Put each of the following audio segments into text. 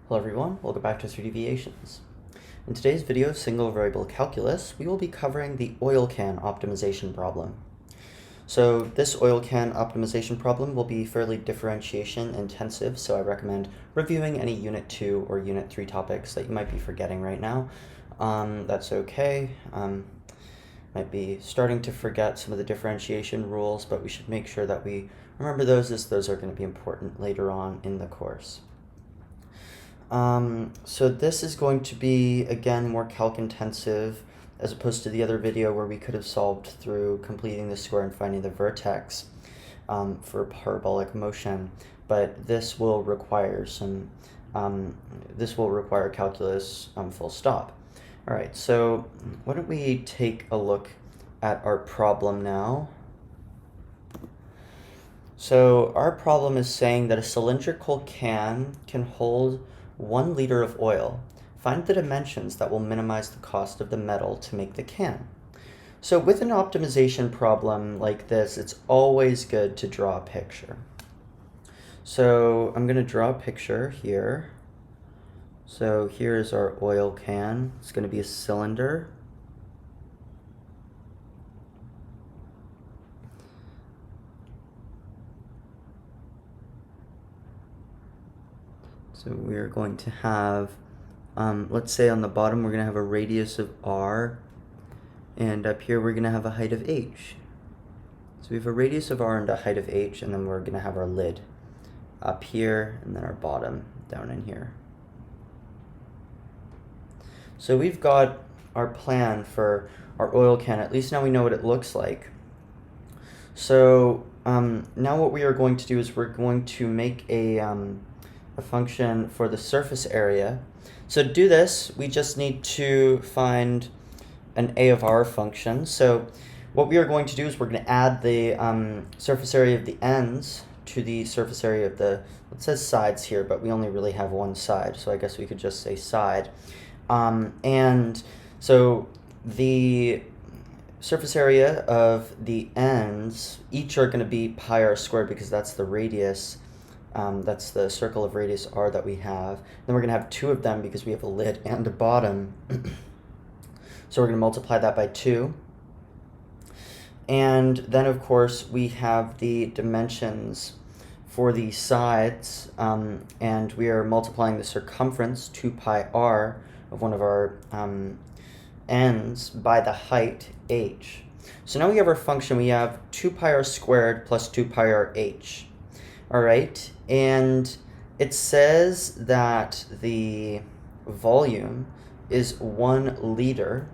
Hello everyone, welcome back to Deviations. In today's video, Single Variable Calculus, we will be covering the oil can optimization problem. So this oil can optimization problem will be fairly differentiation intensive, so I recommend reviewing any Unit 2 or Unit 3 topics that you might be forgetting right now. That's okay. Might be starting to forget some of the differentiation rules, but we should make sure that we remember those, as those are going to be important later on in the course. So this is going to be, again, more calc intensive as opposed to the other video where we could have solved through completing the square and finding the vertex for parabolic motion, but this will require calculus full stop. All right, so why don't we take a look at our problem now. So our problem is saying that a cylindrical can hold 1 liter of oil. Find the dimensions that will minimize the cost of the metal to make the can. So with an optimization problem like this, it's always good to draw a picture. So I'm going to draw a picture here. So here is our oil can. It's going to be a cylinder. So we're going to have, let's say on the bottom we're going to have a radius of r, and up here we're going to have a height of h. So we have a radius of r and a height of h, and then we're going to have our lid up here, and then our bottom down in here. So we've got our plan for our oil can. At least now we know what it looks like. So now what we are going to do is we're going to make a function for the surface area. So to do this, we just need to find an a of r function. So what we are going to do is we're going to add the surface area of the ends to the surface area of the, it says sides here, but we only really have one side, so I guess we could just say side. And so the surface area of the ends, each are going to be pi r squared because that's the radius. That's the circle of radius r that we have. Then we're going to have 2 of them because we have a lid and a bottom. So we're going to multiply that by 2. And then, of course, we have the dimensions for the sides, and we are multiplying the circumference, 2 pi r, of one of our ends by the height, h. So now we have our function. We have 2 pi r squared plus 2 pi r h. All right, and it says that the volume is 1 liter,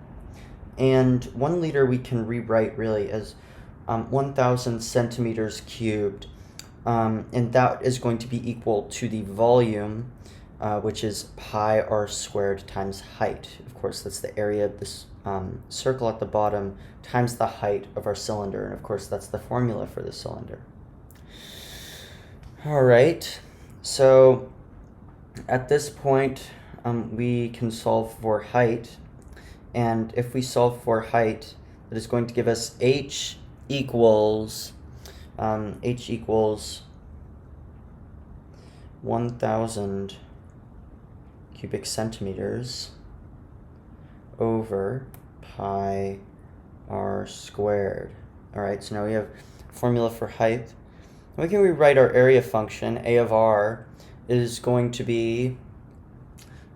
and 1 liter we can rewrite really as 1,000 centimeters cubed, and that is going to be equal to the volume, which is pi r squared times height. Of course, that's the area of this circle at the bottom times the height of our cylinder, and of course that's the formula for the cylinder. All right, so at this point we can solve for height, and if we solve for height, that is going to give us h equals 1,000 cubic centimeters over pi r squared. All right, so now we have formula for height. We can rewrite our area function. A of r is going to be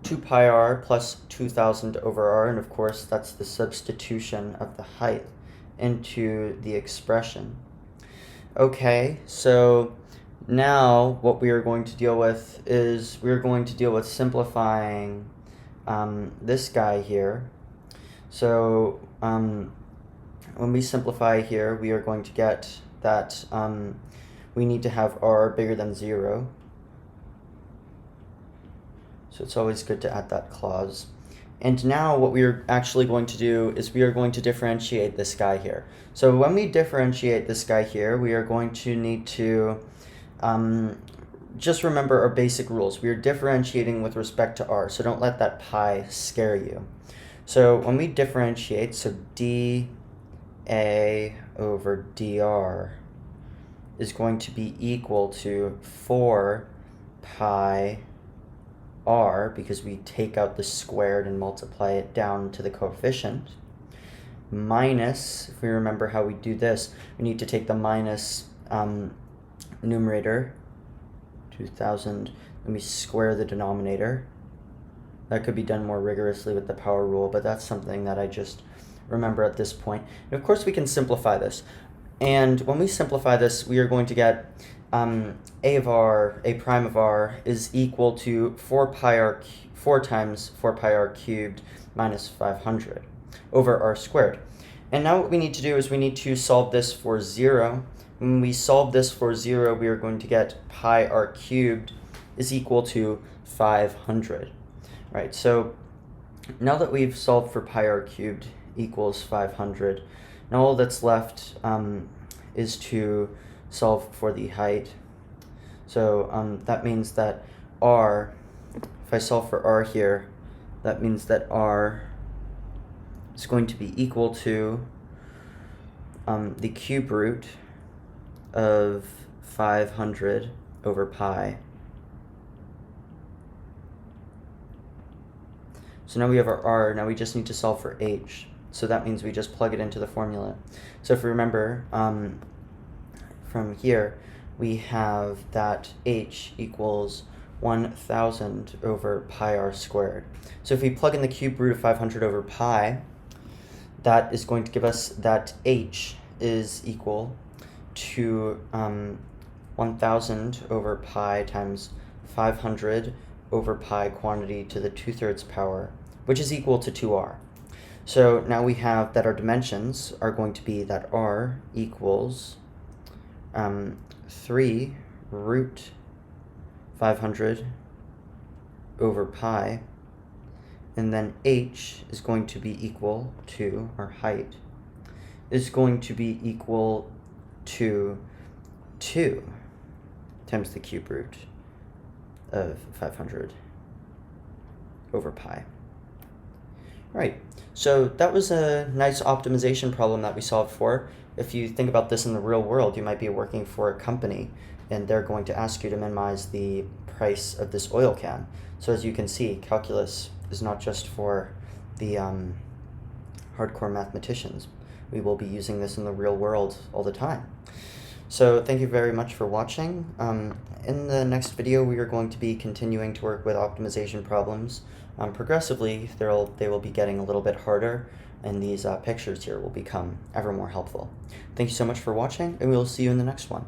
2 pi r plus 2,000 over r, and of course that's the substitution of the height into the expression. Okay, so now what we are going to deal with is we're going to deal with simplifying this guy here. So when we simplify here, we are going to get that we need to have r bigger than 0. So it's always good to add that clause. And now what we are actually going to do is we are going to differentiate this guy here. So when we differentiate this guy here, we are going to need to just remember our basic rules. We are differentiating with respect to r, so don't let that pi scare you. So when we differentiate, so dA over dr is going to be equal to 4 pi r, because we take out the squared and multiply it down to the coefficient, minus, if we remember how we do this, we need to take the minus numerator, 2000, and we square the denominator. That could be done more rigorously with the power rule, but that's something that I just remember at this point. And of course we can simplify this. And when we simplify this, we are going to get a prime of r is equal to 4 times 4 pi r cubed minus 500 over r squared. And now what we need to do is we need to solve this for 0. When we solve this for 0, we are going to get pi r cubed is equal to 500. Right, so now that we've solved for pi r cubed equals 500, now all that's left is to solve for the height. So that means that r, if I solve for r here, that means that r is going to be equal to the cube root of 500 over pi. So now we have our r, now we just need to solve for h. So that means we just plug it into the formula. So if we remember, from here, we have that h equals 1000 over pi r squared. So if we plug in the cube root of 500 over pi, that is going to give us that h is equal to 1000 over pi times 500 over pi quantity to the 2/3 power, which is equal to 2r. So now we have that our dimensions are going to be that r equals 3 root 500 over pi, and then h is going to be equal to, our height, is going to be equal to 2 times the cube root of 500 over pi. Right, so that was a nice optimization problem that we solved for. If you think about this in the real world, you might be working for a company and they're going to ask you to minimize the price of this oil can. So as you can see, calculus is not just for the hardcore mathematicians. We will be using this in the real world all the time. So thank you very much for watching. In the next video, we are going to be continuing to work with optimization problems. Progressively, they will be getting a little bit harder, and these pictures here will become ever more helpful. Thank you so much for watching, and we will see you in the next one.